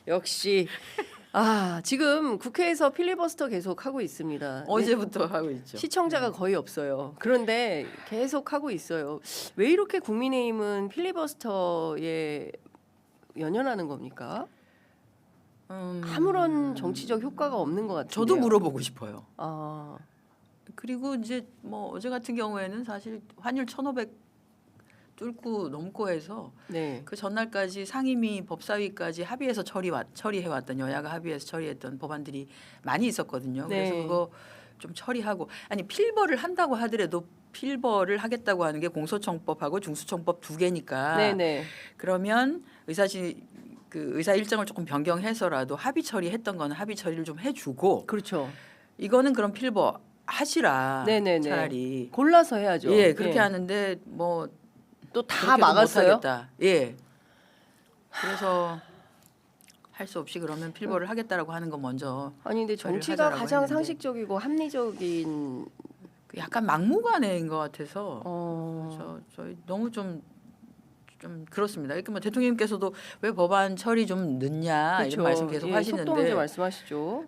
역시 지금 국회에서 필리버스터 계속 하고 있습니다. 어제부터 하고 있죠. 시청자가 거의 없어요. 그런데 계속 하고 있어요. 왜 이렇게 국민의힘은 필리버스터에 연연하는 겁니까? 아무런 정치적 효과가 없는 것 같은데요. 저도 물어보고 싶어요. 아, 그리고 이제 뭐 어제 같은 경우에는 사실 환율 1,500 뚫고 넘고 해서 네. 그 전날까지 상임위 법사위까지 합의해서 처리해왔던 여야가 합의해서 처리했던 법안들이 많이 있었거든요. 그래서 네. 그거 좀 처리하고 아니 필버를 한다고 하더라도 필버를 하겠다고 하는 게 공소청법하고 중수청법 두 개니까 네네. 그러면 의사 일정을 조금 변경해서라도 합의 처리했던 거는 합의 처리를 좀 해주고 그렇죠. 이거는 그럼 필버 하시라 네네네. 차라리 골라서 해야죠. 예 그렇게 하는데 뭐 또 다 막았어요. 못하겠다. 예. 그래서 할 수 없이 그러면 필버를 하겠다라고 하는 거 먼저 아니 근데 처리를 정치가 하자라고 가장 했는데 상식적이고 합리적인 약간 막무가내인 것 같아서 저희 너무 좀 그렇습니다. 이렇게 뭐 대통령님께서도 왜 법안 처리 좀 늦냐 그렇죠. 이런 말씀 계속 예, 하시는데 속도 문제 말씀하시죠.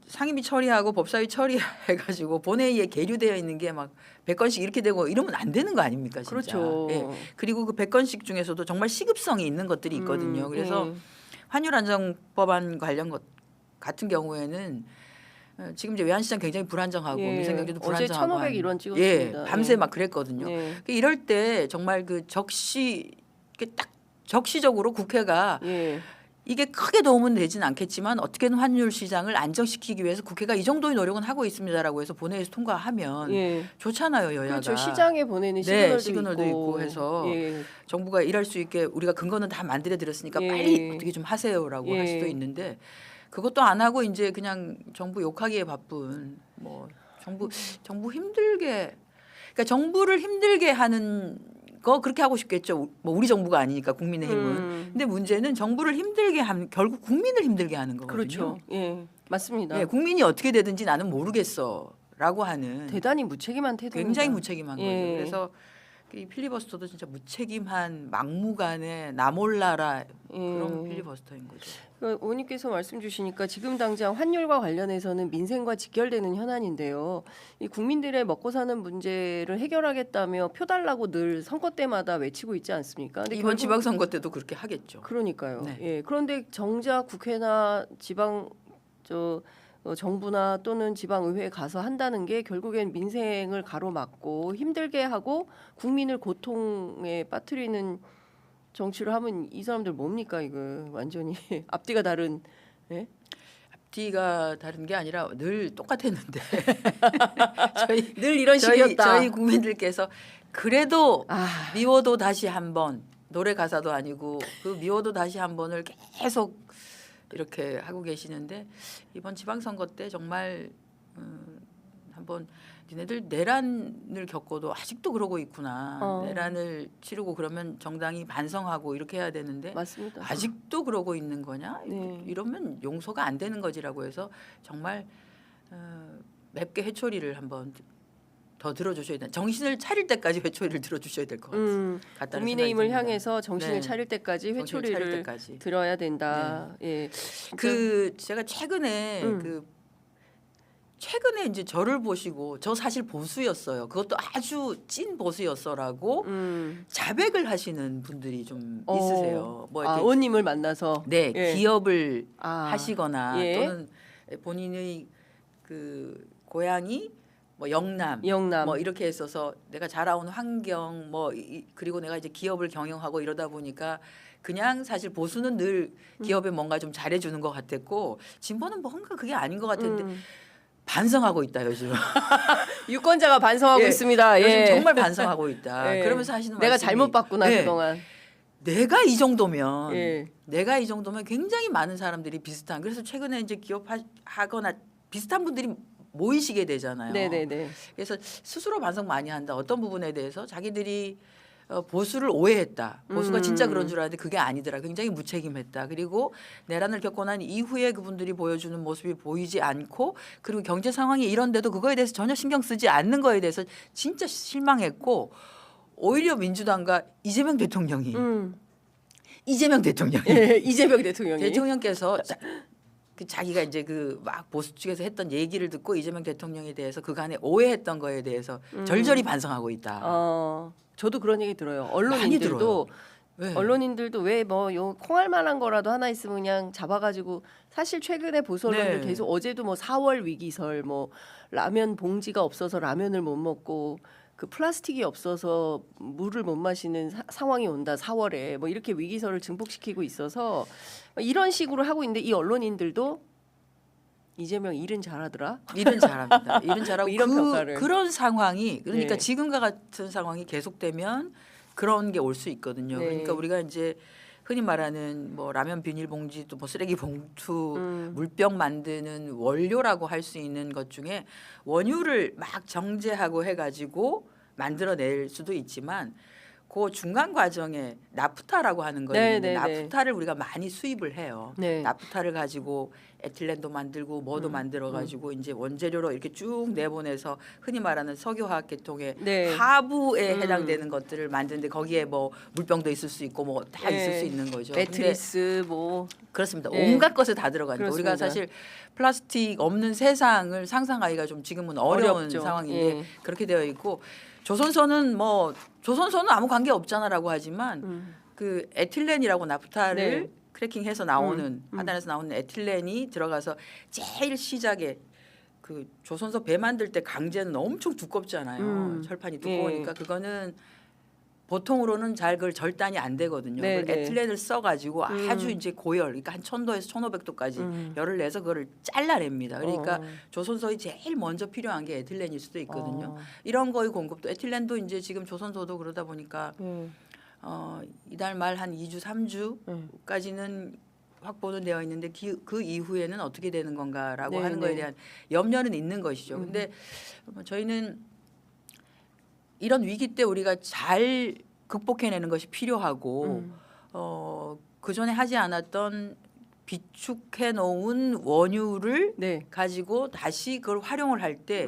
상임위 처리하고 법사위 처리해가지고 본회의에 계류되어 있는 게 막 100건씩 이렇게 되고 이러면 안 되는 거 아닙니까? 진짜. 그렇죠. 예. 그리고 그 100건씩 중에서도 정말 시급성이 있는 것들이 있거든요. 그래서 환율 안정법안 관련 것 같은 경우에는 지금 이제 외환시장 굉장히 불안정하고 예. 미세경제도 어제 불안정하고 1,500 찍었습니다. 예, 밤새 예. 막 그랬거든요. 예. 이럴 때 정말 그 딱 적시적으로 국회가 예. 이게 크게 도움은 되지는 않겠지만 어떻게든 환율 시장을 안정시키기 위해서 국회가 이 정도의 노력은 하고 있습니다라고 해서 본회의에서 통과하면 예. 좋잖아요 여야가. 그렇죠. 시장에 보내는 네, 시그널도, 시그널도 있고 해서 예. 정부가 일할 수 있게 우리가 근거는 다 만들어 드렸으니까 예. 빨리 어떻게 좀 하세요라고 할 수도 있는데 그것도 안 하고 이제 그냥 정부 욕하기에 바쁜 뭐 정부 힘들게 그러니까 정부를 힘들게 하는 거 그렇게 하고 싶겠죠. 뭐 우리 정부가 아니니까 국민의힘은. 근데 문제는 정부를 힘들게 하면 결국 국민을 힘들게 하는 거거든요. 그렇죠. 예. 맞습니다. 예, 국민이 어떻게 되든지 나는 모르겠어라고 하는 대단히 무책임한 태도입니다. 굉장히 무책임한 예. 거죠. 그래서 이 필리버스터도 진짜 무책임한 막무가내 나 몰라라 그런 필리버스터인 거죠. 그러니까 의원님께서 말씀 주시니까 지금 당장 환율과 관련해서는 민생과 직결되는 현안인데요. 이 국민들의 먹고 사는 문제를 해결하겠다며 표 달라고 늘 선거 때마다 외치고 있지 않습니까? 근데 이번 지방선거 때도 그렇게 하겠죠. 그러니까요. 네. 예. 그런데 정작 국회나 지방 정부나 또는 지방의회에 가서 한다는 게 결국엔 민생을 가로막고 힘들게 하고 국민을 고통에 빠뜨리는 정치를 하면 이 사람들 뭡니까 이거 완전히 앞뒤가 다른. 예? 앞뒤가 다른 게 아니라 늘 똑같았는데 늘 이런 식이었다. 저희 국민들께서 그래도 아, 미워도 다시 한번 노래 가사도 아니고 그 미워도 다시 한 번을 계속 이렇게 하고 계시는데 이번 지방선거 때 정말 한번 니네들 내란을 겪고도 아직도 그러고 있구나. 내란을 치르고 그러면 정당이 반성하고 이렇게 해야 되는데 맞습니다. 아직도 그러고 있는 거냐? 네. 이러면 용서가 안 되는 거지라고 해서 정말 맵게 회초리를 한번 더 들어주셔야 돼. 정신을 차릴 때까지 회초리를 들어주셔야 될 것 같다. 국민의힘을 향해서 정신을 네. 차릴 때까지 정신을 차릴 회초리를 때까지. 들어야 된다. 예. 제가 최근에 최근에 이제 저를 보시고 저 사실 보수였어요. 그것도 아주 찐 보수였어라고 자백을 하시는 분들이 좀 있으세요. 뭐 이렇게 의원님을 만나서 네 예. 기업을 하시거나 예. 또는 본인의 그 고향이 뭐 영남 뭐 이렇게 했어서 내가 자라온 환경 뭐 그리고 내가 이제 기업을 경영하고 이러다 보니까 그냥 사실 보수는 늘 기업에 뭔가 좀 잘해주는 것 같았고 진보는 뭔가 그게 아닌 것 같은데 반성하고 있다 요즘. 유권자가 반성하고 있습니다. 요즘 예. 정말 반성하고 있다. 예. 그러면서 하시는 내가 말씀이 잘못 봤구나 그동안. 내가 이 정도면 예. 내가 이 정도면 굉장히 많은 사람들이 비슷한 그래서 최근에 이제 기업하거나 비슷한 분들이 모이시게 되잖아요. 네네네. 그래서 스스로 반성 많이 한다. 어떤 부분에 대해서 자기들이 보수를 오해했다. 보수가 진짜 그런 줄 알았는데 그게 아니더라. 굉장히 무책임했다. 그리고 내란을 겪고 난 이후에 그분들이 보여주는 모습이 보이지 않고 그리고 경제 상황이 이런데도 그거에 대해서 전혀 신경 쓰지 않는 거에 대해서 진짜 실망했고 오히려 민주당과 이재명 대통령이 이재명 대통령. 예, 이재명 대통령이 대통령께서 자기가 이제 그 막 보수 측에서 했던 얘기를 듣고 이재명 대통령에 대해서 그간에 오해했던 거에 대해서 절절히 반성하고 있다. 저도 그런 얘기 들어요. 많이 들어요. 언론인들도 왜 뭐 요 콩할 만한 거라도 하나 있으면 그냥 잡아가지고 사실 최근에 보수 언론들 네. 계속 어제도 뭐 4월 위기설 뭐 라면 봉지가 없어서 라면을 못 먹고 그 플라스틱이 없어서 물을 못 마시는 상황이 온다 4월에 뭐 이렇게 위기설을 증폭시키고 있어서 이런 식으로 하고 있는데 이 언론인들도 이재명 일은 잘하더라. 일은 잘합니다. 일은 잘하고 이런 평가를. 그런 상황이 그러니까 네. 지금과 같은 상황이 계속되면 그런 게 올 수 있거든요. 네. 그러니까 우리가 이제 흔히 말하는 뭐 라면 비닐봉지 또 뭐 쓰레기 봉투 물병 만드는 원료라고 할 수 있는 것 중에 원유를 막 정제하고 해가지고 만들어낼 수도 있지만 그 중간 과정에 나프타라고 하는 거 있는데 나프타를 우리가 많이 수입을 해요. 네. 나프타를 가지고 에틸렌도 만들고 뭐도 만들어 가지고 이제 원재료로 이렇게 쭉 내보내서 흔히 말하는 석유화학 계통의 네. 하부에 해당되는 것들을 만드는데 거기에 뭐 물병도 있을 수 있고 뭐 다 있을 수 있는 거죠. 배트리스 뭐 그렇습니다. 네. 온갖 것에 다 들어가니까 그렇습니다. 우리가 사실 플라스틱 없는 세상을 상상하기가 좀 지금은 어려운 어렵죠. 상황인데 예. 그렇게 되어 있고 조선소는 아무 관계 없잖아라고 하지만 그 에틸렌이라고 나프타를 네. 크래킹해서 나오는 하단에서 나오는 에틸렌이 들어가서 제일 시작에 그 조선소 배 만들 때 강제는 엄청 두껍잖아요. 철판이 두꺼우니까 그거는 보통으로는 잘 그걸 절단이 안 되거든요. 네, 그걸 네. 에틸렌을 써가지고 아주 이제 고열, 그러니까 한 1000도에서 1500도까지 열을 내서 그거를 잘라냅니다. 그러니까 조선소에 제일 먼저 필요한 게 에틸렌일 수도 있거든요. 이런 거의 공급도 에틸렌도 이제 지금 조선소도 그러다 보니까 이달 말 한 2주, 3주까지는 확보는 되어 있는데 그 이후에는 어떻게 되는 건가라고 네, 하는 거에 네. 대한 염려는 있는 것이죠. 근데 저희는 이런 위기 때 우리가 잘 극복해내는 것이 필요하고 그 전에 하지 않았던 비축해 놓은 원유를 네. 가지고 다시 그걸 활용을 할 때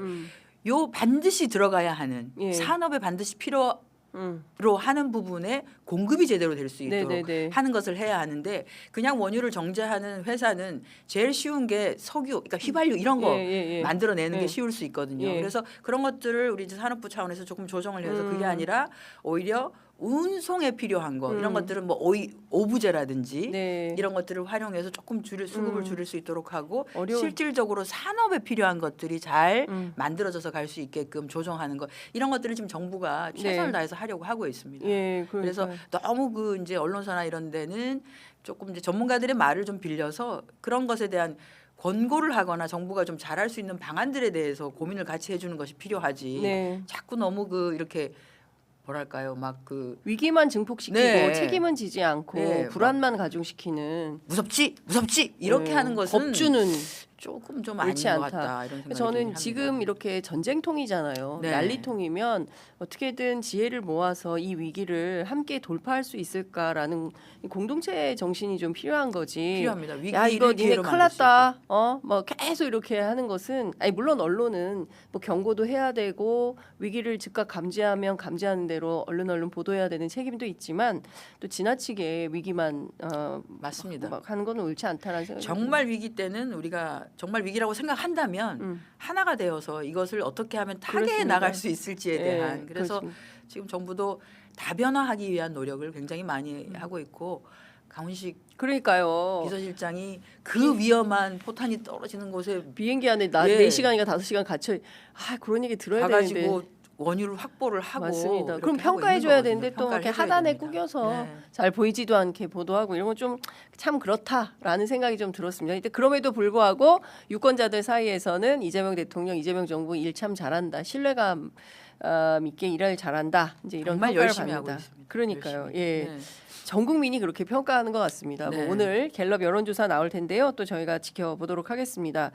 요 반드시 들어가야 하는 예. 산업에 반드시 필요로 하는 부분에 공급이 제대로 될 수 있도록 네네네. 하는 것을 해야 하는데 그냥 원유를 정제하는 회사는 제일 쉬운 게 석유, 그러니까 휘발유 이런 거 만들어내는 게 쉬울 수 있거든요. 예. 그래서 그런 것들을 우리 이제 산업부 차원에서 조금 조정을 해서 그게 아니라 오히려 운송에 필요한 거 이런 것들은 뭐 오부제라든지 네. 이런 것들을 활용해서 조금 수급을 줄일 수 있도록 하고 어려운- 실질적으로 산업에 필요한 것들이 잘 만들어져서 갈 수 있게끔 조정하는 것 이런 것들을 지금 정부가 최선을 네. 다해서 하려고 하고 있습니다. 예, 그래서 너무 그 이제 언론사나 이런 데는 조금 이제 전문가들의 말을 좀 빌려서 그런 것에 대한 권고를 하거나 정부가 좀 잘할 수 있는 방안들에 대해서 고민을 같이 해주는 것이 필요하지. 네. 자꾸 너무 그 이렇게 뭐랄까요, 막 그 위기만 증폭시키고 네. 책임은 지지 않고 네, 불안만 가중시키는 무섭지 이렇게 네. 하는 것은 겁주는 조금 좀 아닌 옳지 것 않다. 같다 이런 생각이 저는 들긴 지금 합니다. 이렇게 전쟁통이잖아요. 네. 난리통이면 어떻게든 지혜를 모아서 이 위기를 함께 돌파할 수 있을까라는 이 공동체 정신이 좀 필요한 거지. 필요합니다. 위기를 야 이거 니네 기회로 큰일 만들 수 났다. 뭐 계속 이렇게 하는 것은 아니 물론 언론은 뭐 경고도 해야 되고 위기를 즉각 감지하면 감지하는 대로 얼른 보도해야 되는 책임도 있지만 또 지나치게 위기만 맞습니다. 막 하는 건 옳지 않다라는 생각이 정말 위기 때는 우리가 정말 위기라고 생각한다면 하나가 되어서 이것을 어떻게 하면 타개해 그렇습니다. 나갈 수 있을지에 예, 대한 그래서 그렇습니다. 지금 정부도 다변화하기 위한 노력을 굉장히 많이 하고 있고 강훈식 그러니까요. 비서실장이 그 위험한 포탄이 떨어지는 곳에 비행기 안에 예. 4시간인가 5시간 갇혀 그런 얘기 들어야 가가지고 되는데 원유를 확보를 하고 맞습니다. 이렇게 그럼 하고 평가해 있는 줘야 거거든요. 되는데 또 평가를 이렇게 해줘야 하단에 됩니다. 꾸겨서 네. 잘 보이지도 않게 보도하고 이런 건 좀 참 그렇다라는 생각이 좀 들었습니다. 근데 그럼에도 불구하고 유권자들 사이에서는 이재명 대통령, 이재명 정부 일 참 잘한다, 신뢰감 있게 일을 잘한다, 이제 이런 정말 평가를 열심히 받는다. 하고 있습니다. 그러니까요. 열심히. 예. 네. 전 국민이 그렇게 평가하는 것 같습니다. 네. 뭐 오늘 갤럽 여론조사 나올 텐데요. 또 저희가 지켜보도록 하겠습니다.